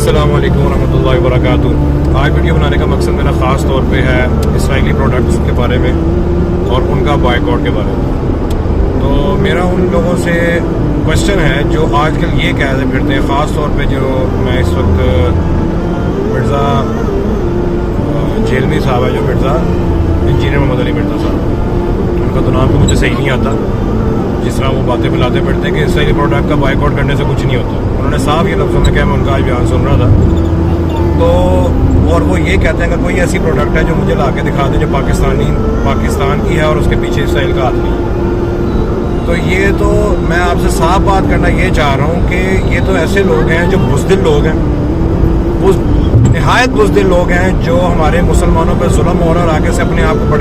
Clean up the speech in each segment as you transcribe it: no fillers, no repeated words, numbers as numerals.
السلام علیکم ورحمۃ اللہ وبرکاتہ۔ آج ویڈیو بنانے کا مقصد میرا خاص طور پہ ہے اسرائیلی پروڈکٹس کے بارے میں اور ان کا بائیکاٹ کے بارے میں۔ تو میرا ان لوگوں سے کوشچن ہے جو آج کل یہ کہتے پھرتے ہیں، خاص طور پہ جو میں اس وقت مرزا جیلوی صاحب ہے، جو مرزا انجینئر محمد علی مرزا صاحب، ان کا تو نام بھی مجھے صحیح نہیں آتا، جس طرح وہ باتیں پھیلاتے پھرتے ہیں کہ اسرائیلی پروڈکٹ کا بائیکاٹ کرنے سے کچھ نہیں ہوتا۔ انہوں نے صاف یہ لفظوں میں کہا، میں ان کا آج بیان سن رہا تھا تو، اور وہ یہ کہتے ہیں کہ کوئی ایسی پروڈکٹ ہے جو مجھے لا کے دکھا دے جو پاکستان کی ہے اور اس کے پیچھے اسرائیل کا ہاتھ نہیں۔ تو یہ تو میں آپ سے صاف بات کرنا یہ چاہ رہا ہوں کہ یہ تو ایسے لوگ ہیں جو بزدل لوگ ہیں، نہایت بزدل لوگ ہیں، جو ہمارے مسلمانوں پہ ظلم ہو رہا اور آگے سے اپنے آپ کو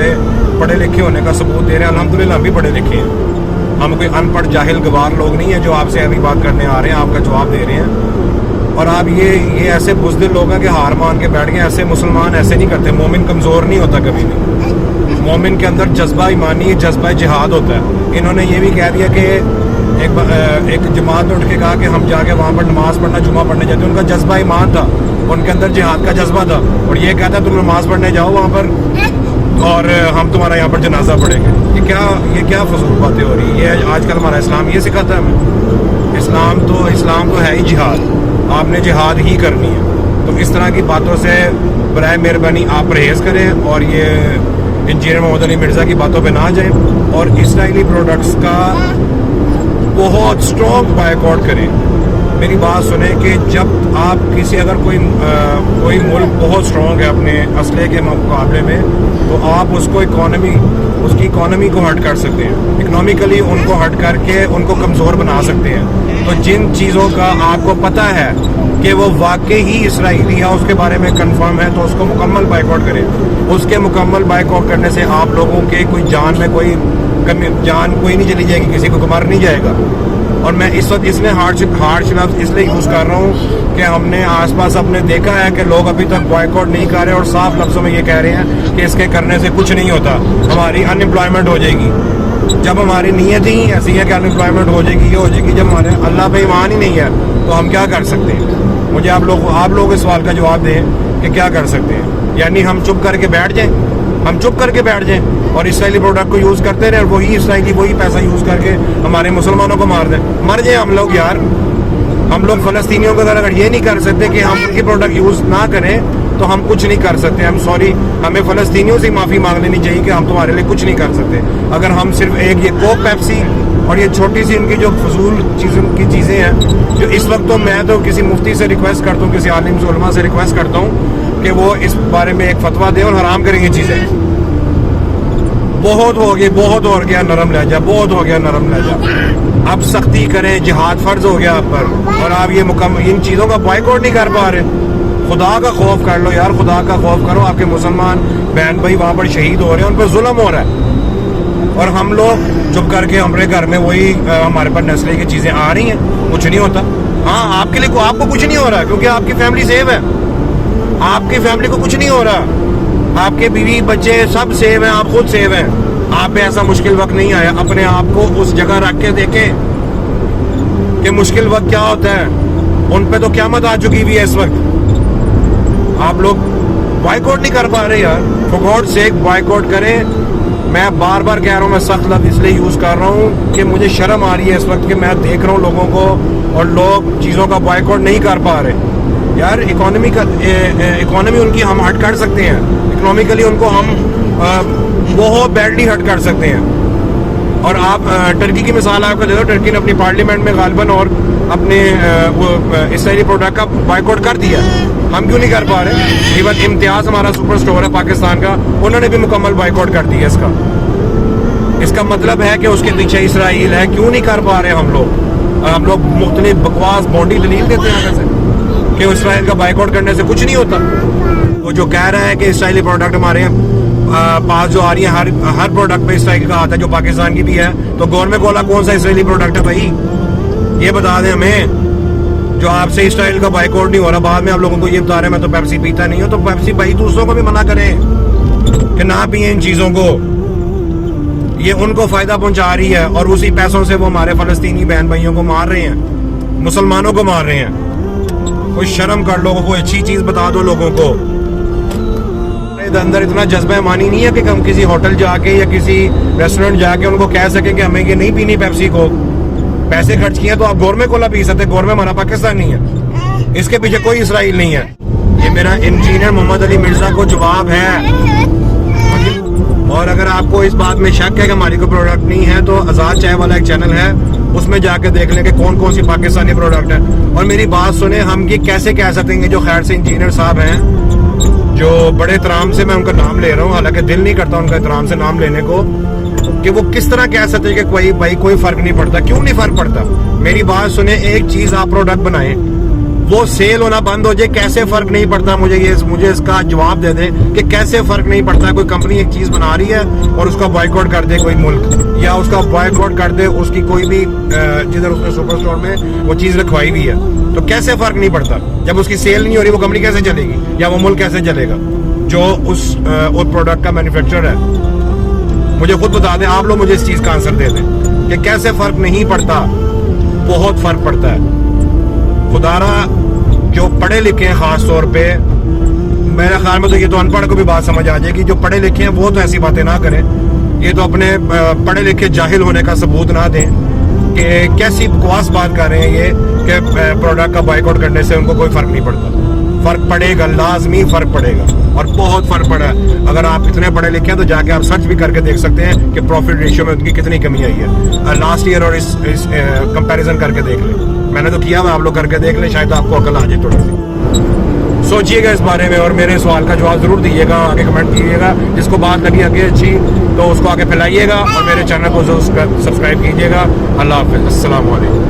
پڑھے لکھے ہونے کا ثبوت دے رہے ہیں۔ الحمدللہ ہم بھی پڑھے لکھے ہیں، ہم کوئی ان پڑھ جاہل گوار لوگ نہیں ہیں جو آپ سے ابھی بات کرنے آ رہے ہیں، آپ کا جواب دے رہے ہیں۔ اور آپ یہ ایسے بزدل لوگ ہیں کہ ہار مان کے بیٹھ گئے۔ ایسے مسلمان ایسے نہیں کرتے، مومن کمزور نہیں ہوتا کبھی بھی، مومن کے اندر جذبہ ایمانی، جذبہ جہاد ہوتا ہے۔ انہوں نے یہ بھی کہہ دیا کہ ایک جماعت نے اٹھ کے کہا کہ ہم جا کے وہاں پر نماز پڑھنا، جمعہ پڑھنے جاتے ہیں، ان کا جذبہ ایمان تھا، ان کے اندر جہاد کا جذبہ تھا، اور یہ کہتا ہے تم نماز پڑھنے جاؤ وہاں پر اور ہم تمہارا یہاں پر جنازہ پڑھیں گے۔ یہ کیا فضول باتیں ہو رہی ہیں؟ یہ آج کل ہمارا اسلام یہ سکھاتا ہے ہمیں؟ اسلام تو ہے ہی جہاد، آپ نے جہاد ہی کرنی ہے۔ تو اس طرح کی باتوں سے برائے مہربانی آپ پرہیز کریں اور یہ انجینئر محمد علی مرزا کی باتوں پہ نہ جائیں، اور اسرائیلی پروڈکٹس کا بہت اسٹرانگ بائیکاٹ کریں۔ میری بات سنیں کہ جب آپ اگر کوئی ملک بہت اسٹرانگ ہے اپنے اسلحے کے مقابلے میں، تو آپ اس کی اکانومی کو ہرٹ کر سکتے ہیں، اکنامیکلی ان کو ہرٹ کر کے ان کو کمزور بنا سکتے ہیں۔ تو جن چیزوں کا آپ کو پتہ ہے کہ وہ واقعی ہی اسرائیلی ہے، اس کے بارے میں کنفرم ہے، تو اس کو مکمل بائیکاٹ کریں۔ اس کے مکمل بائیکاٹ کرنے سے آپ لوگوں کے جان کوئی نہیں چلی جائے گی، کسی کو مر نہیں جائے گا۔ اور میں اس وقت اس لیے ہارش لفظ اس لیے یوز کر رہا ہوں کہ ہم نے آس پاس اپنے دیکھا ہے کہ لوگ ابھی تک بائیکاٹ نہیں کر رہے اور صاف لفظوں میں یہ کہہ رہے ہیں کہ اس کے کرنے سے کچھ نہیں ہوتا، ہماری ان امپلائمنٹ ہو جائے گی۔ جب ہماری نیت ہی ایسی ہے کہ ان امپلائمنٹ ہو جائے گی، یہ ہو جائے گی، جب ہمارے اللہ پہ ایمان ہی نہیں ہے تو ہم کیا کر سکتے ہیں؟ مجھے آپ لوگ اس سوال کا جواب دیں کہ کیا کر سکتے ہیں؟ یعنی ہم چپ کر کے بیٹھ جائیں اور اسرائیلی پروڈکٹ کو یوز کرتے رہے، اور وہی پیسہ یوز کر کے ہمارے مسلمانوں کو مار جائیں ہم لوگ۔ یار ہم لوگ فلسطینیوں کو اگر یہ نہیں کر سکتے کہ ہم ان کی پروڈکٹ یوز نہ کریں تو ہم کچھ نہیں کر سکتے۔ ہمیں فلسطینیوں سے معافی مانگ لینی چاہیے کہ ہم تمہارے لیے کچھ نہیں کر سکتے۔ اگر ہم صرف یہ کوک پیپسی اور یہ چھوٹی سی ان کی جو فضول چیزیں ہیں، جو اس وقت تو میں تو کسی مفتی سے ریکویسٹ کرتا ہوں، کسی عالم سے علماء سے ریکویسٹ کرتا ہوں کہ وہ اس بارے میں ایک فتویٰ دیں اور حرام کریں یہ چیزیں۔ بہت ہو گیا نرم لہجہ، اب سختی کریں، جہاد فرض ہو گیا آپ پر، اور آپ یہ ان چیزوں کا بائیکاٹ نہیں کر پا رہے۔ خدا کا خوف کر لو یار، خدا کا خوف کرو۔ آپ کے مسلمان بہن بھائی وہاں پر شہید ہو رہے ہیں، ان پر ظلم ہو رہا ہے، اور ہم لوگ چپ کر کے ہمارے گھر میں وہی ہمارے پر نسلی کی چیزیں آ رہی ہیں، کچھ نہیں ہوتا۔ ہاں آپ کو کچھ نہیں ہو رہا کیونکہ آپ کی فیملی سیو ہے، آپ کی فیملی کو کچھ نہیں ہو رہا، آپ کے بیوی بچے سب سیو ہیں، آپ خود سیو ہیں، آپ پہ ایسا مشکل وقت نہیں آیا۔ اپنے آپ کو اس جگہ رکھ کے دیکھیں کہ مشکل وقت کیا ہوتا ہے۔ ان پہ تو قیامت آ چکی بھی ہے اس وقت، آپ لوگ بائیکاٹ نہیں کر پا رہے یار۔ فار گاڈ سیک بائیکاٹ کریں۔ میں بار بار کہہ رہا ہوں، میں سخت لفظ اس لیے یوز کر رہا ہوں کہ مجھے شرم آ رہی ہے اس وقت کہ میں دیکھ رہا ہوں لوگوں کو، اور لوگ چیزوں کا بائیکاٹ نہیں کر پا رہے یار۔ اکانومی ان کی ہم ہٹ کر سکتے ہیں، اکنامیکلی ان کو ہم بہت بیڈلی ہٹ کر سکتے ہیں۔ اور آپ ٹرکی کی مثال آپ کو دے دو، ٹرکی نے اپنی پارلیمنٹ میں غالباً اور اپنے اسرائیلی پروڈکٹ کا بائیکاٹ کر دیا، ہم کیوں نہیں کر پا رہے؟ ایون امتیاز ہمارا سپر اسٹور ہے پاکستان کا، انہوں نے بھی مکمل بائیکاٹ کر دیا اس کا مطلب ہے کہ اس کے پیچھے اسرائیل ہے۔ کیوں نہیں کر پا رہے ہم لوگ مختلف بکواس بونڈی دلیل دیتے ہیں ویسے کہ اسرائیل کا بائیکاٹ کرنے سے کچھ نہیں ہوتا۔ وہ جو کہہ رہا ہے کہ اسرائیلی پروڈکٹ ہمارے پاس جو آ رہی ہیں، ہر پروڈکٹ پہ اسرائیل کا آتا ہے جو پاکستان کی بھی ہے، تو گورنمنٹ کولا کون سا اسرائیلی پروڈکٹ ہے بھائی؟ یہ بتا دیں ہمیں، جو آپ سے اسرائیل کا بائیکاٹ نہیں ہو رہا، بعد میں آپ لوگوں کو یہ بتا رہے ہیں میں تو پیپسی پیتا نہیں ہوں، تو پیپسی بھائی دوسروں کو بھی منع کریں کہ نہ پئیں ان چیزوں کو، یہ ان کو فائدہ پہنچا رہی ہے، اور اسی پیسوں سے وہ ہمارے فلسطینی بہن بھائیوں کو مار رہے ہیں، مسلمانوں کو مار رہے ہیں۔ کوئی شرم کر لو, کوئی اچھی چیز بتا دو لوگوں کو. اندر اتنا جذبہ مانی نہیں ہے کہ ہم کسی ہوٹل جا کے یا کسی ریسٹورینٹ جا کے ان کو کہہ سکیں کہ ہمیں یہ نہیں پینی پیپسی کو. پیسے خرچ کیے تو آپ گورمے کو نہ پی سکتے, گورمے ہمارا پاکستان نہیں ہے, اس کے پیچھے کوئی اسرائیل نہیں ہے. یہ میرا انجینئر محمد علی مرزا کو جواب ہے. اور اگر آپ کو اس بات میں شک ہے کہ ہماری کوئی پروڈکٹ نہیں ہے تو آزاد چائے والا ایک چینل ہے, اس میں جا کے دیکھ لیں کہ کون کون سی پاکستانی پروڈکٹ ہے. اور میری بات سنیں, ہم یہ کیسے کہہ سکتے ہیں جو خیر سے انجینئر صاحب ہیں, جو بڑے احترام سے میں ان کا نام لے رہا ہوں, حالانکہ دل نہیں کرتا ان کا احترام سے نام لینے کو, کہ وہ کس طرح کہہ سکتے ہیں کہ کوئی بھائی کوئی فرق نہیں پڑتا. کیوں نہیں فرق پڑتا؟ میری بات سنیں, ایک چیز آپ پروڈکٹ بنائیں, وہ سیل ہونا بند ہو جائے, کیسے فرق نہیں پڑتا؟ مجھے اس کا جواب دے دیں کہ کیسے فرق نہیں پڑتا. کوئی کمپنی ایک چیز بنا رہی ہے اور اس کا بائیکاٹ کر دے کوئی ملک, یا اس کا بائیکاٹ کر دے اس کی کوئی بھی جدھر اس نے سپر اسٹور میں وہ چیز رکھوائی ہوئی ہے, تو کیسے فرق نہیں پڑتا؟ جب اس کی سیل نہیں ہو رہی, وہ کمپنی کیسے چلے گی یا وہ ملک کیسے چلے گا جو اس پروڈکٹ کا مینوفیکچرر ہے؟ مجھے خود بتا دیں, آپ لوگ مجھے اس چیز کا آنسر دے دیں کہ کیسے فرق نہیں پڑتا. بہت فرق پڑتا ہے. خدارا جو پڑھے لکھے ہیں خاص طور پہ, میرے خیال میں تو یہ تو ان پڑھ کو بھی بات سمجھ آ جائے گی, جو پڑھے لکھے ہیں وہ تو ایسی باتیں نہ کریں. یہ تو اپنے پڑھے لکھے جاہل ہونے کا ثبوت نہ دیں کہ کیسی بکواس بات کر رہے ہیں یہ کہ پروڈکٹ کا بائیک آؤٹ کرنے سے ان کو کوئی فرق نہیں پڑتا. فرق پڑے گا, لازمی فرق پڑے گا, اور بہت فرق پڑا ہے. اگر آپ اتنے پڑھے لکھے ہیں تو جا کے آپ سرچ بھی کر کے دیکھ سکتے ہیں کہ پروفٹ ریشیو میں ان کی کتنی کمی آئی ہے لاسٹ ایئر, اور اس کمپیریزن کر کے دیکھ لیں. میں نے تو کیا ہوا, آپ لوگ کر کے دیکھ لیں, شاید آپ کو عقل آ جائے تھوڑی سی. سوچئے گا اس بارے میں اور میرے سوال کا جواب ضرور دیجیے گا, آگے کمنٹ کیجیے گا. جس کو بات لگی آگے اچھی تو اس کو آگے پھیلائیے گا, اور میرے چینل کو سبسکرائب کیجیے گا. اللہ حافظ, السلام علیکم.